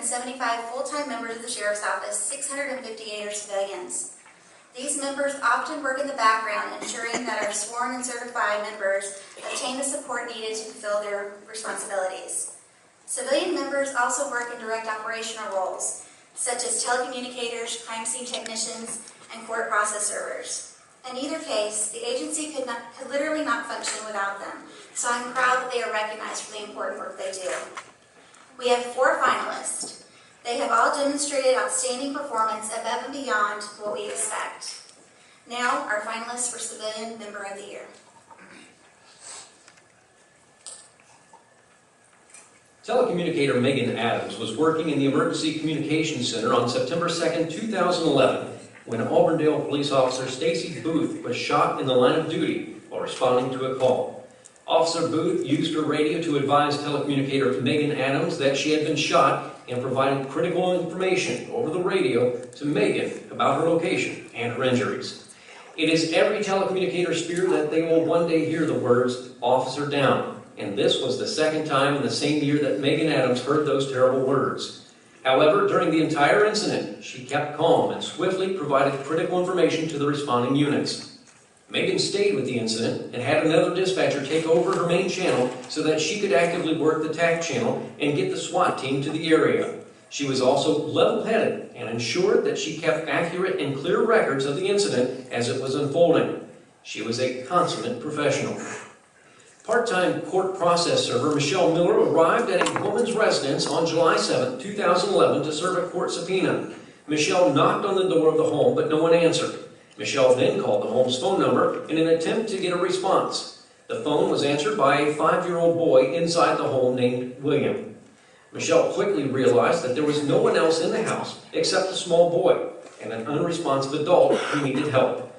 175 full-time members of the Sheriff's Office, 658 are civilians. These members often work in the background, ensuring that our sworn and certified members obtain the support needed to fulfill their responsibilities. Civilian members also work in direct operational roles, such as telecommunicators, crime scene technicians, and court process servers. In either case, the agency could literally not function without them, so I'm proud that they are recognized for the important work they do. We have 4 finalists. They have all demonstrated outstanding performance above and beyond what we expect. Now, our finalists for Civilian Member of the Year. Telecommunicator Megan Adams was working in the Emergency Communications Center on September 2nd, 2011, when Auburndale police officer Stacy Booth was shot in the line of duty while responding to a call. Officer Booth used her radio to advise telecommunicator Megan Adams that she had been shot and provided critical information over the radio to Megan about her location and her injuries. It is every telecommunicator's fear that they will one day hear the words, "Officer down," and this was the second time in the same year that Megan Adams heard those terrible words. However, during the entire incident, she kept calm and swiftly provided critical information to the responding units. Megan stayed with the incident and had another dispatcher take over her main channel so that she could actively work the TAC channel and get the SWAT team to the area. She was also level-headed and ensured that she kept accurate and clear records of the incident as it was unfolding. She was a consummate professional. Part-time court process server Michelle Miller arrived at a woman's residence on July 7, 2011 to serve a court subpoena. Michelle knocked on the door of the home, but no one answered. Michelle then called the home's phone number in an attempt to get a response. The phone was answered by a 5-year-old boy inside the home named William. Michelle quickly realized that there was no one else in the house except a small boy and an unresponsive adult who needed help.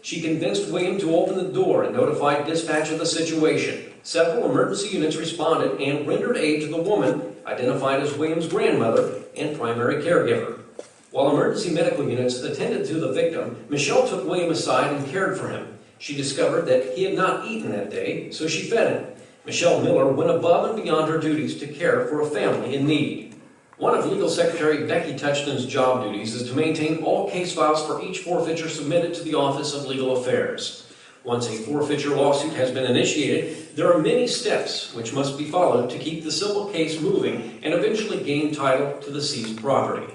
She convinced William to open the door and notified dispatch of the situation. Several emergency units responded and rendered aid to the woman, identified as William's grandmother and primary caregiver. While emergency medical units attended to the victim, Michelle took William aside and cared for him. She discovered that he had not eaten that day, so she fed him. Michelle Miller went above and beyond her duties to care for a family in need. One of Legal Secretary Becky Touchton's job duties is to maintain all case files for each forfeiture submitted to the Office of Legal Affairs. Once a forfeiture lawsuit has been initiated, there are many steps which must be followed to keep the civil case moving and eventually gain title to the seized property.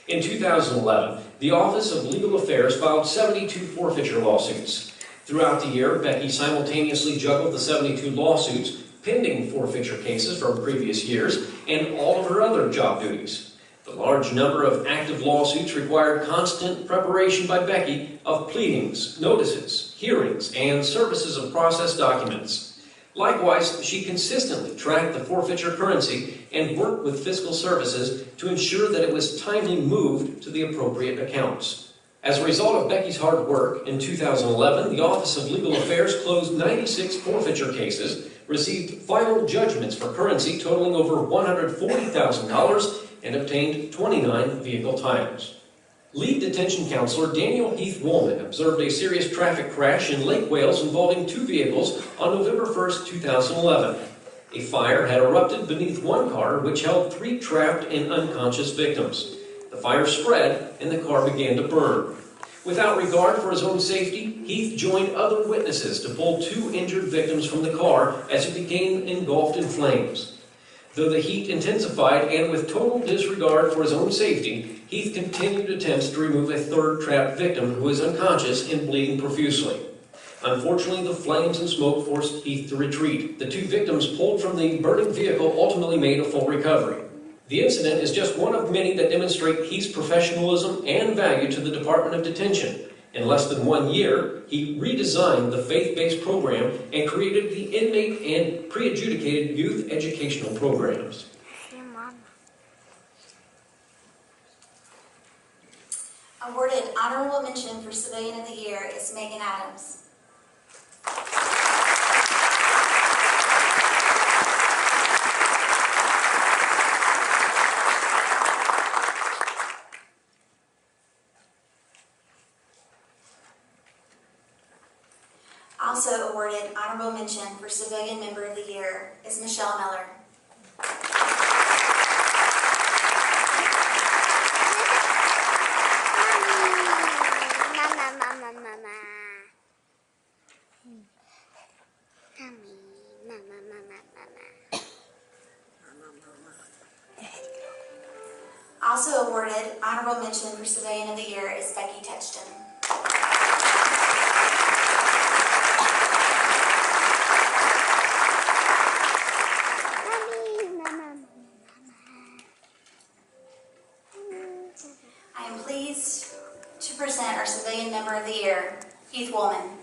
In 2011, the Office of Legal Affairs filed 72 forfeiture lawsuits. Throughout the year, Becky simultaneously juggled the 72 lawsuits, pending forfeiture cases from previous years, and all of her other job duties. The large number of active lawsuits required constant preparation by Becky of pleadings, notices, hearings, and services of process documents. Likewise, she consistently tracked the forfeiture currency and worked with fiscal services to ensure that it was timely moved to the appropriate accounts. As a result of Becky's hard work, in 2011, the Office of Legal Affairs closed 96 forfeiture cases, received final judgments for currency totaling over $140,000, and obtained 29 vehicle titles. Lead detention counselor Daniel Heath Woolman observed a serious traffic crash in Lake Wales involving 2 vehicles on November 1st, 2011. A fire had erupted beneath one car, which held 3 trapped and unconscious victims. The fire spread, and the car began to burn. Without regard for his own safety, Heath joined other witnesses to pull 2 injured victims from the car as it became engulfed in flames. Though the heat intensified and with total disregard for his own safety, Heath continued attempts to remove a 3rd trapped victim who was unconscious and bleeding profusely. Unfortunately, the flames and smoke forced Heath to retreat. The 2 victims pulled from the burning vehicle ultimately made a full recovery. The incident is just one of many that demonstrate Heath's professionalism and value to the Department of Detention. In less than 1 year, he redesigned the faith-based program and created the inmate and pre-adjudicated youth educational programs. Awarded honorable mention for Civilian of the Year is Megan Adams. Also awarded honorable mention for Civilian Member of the Year is Michelle Miller. Also awarded honorable mention for Civilian of the Year is Becky Tetchton. I am pleased to present our Civilian Member of the Year, Heath Woolman.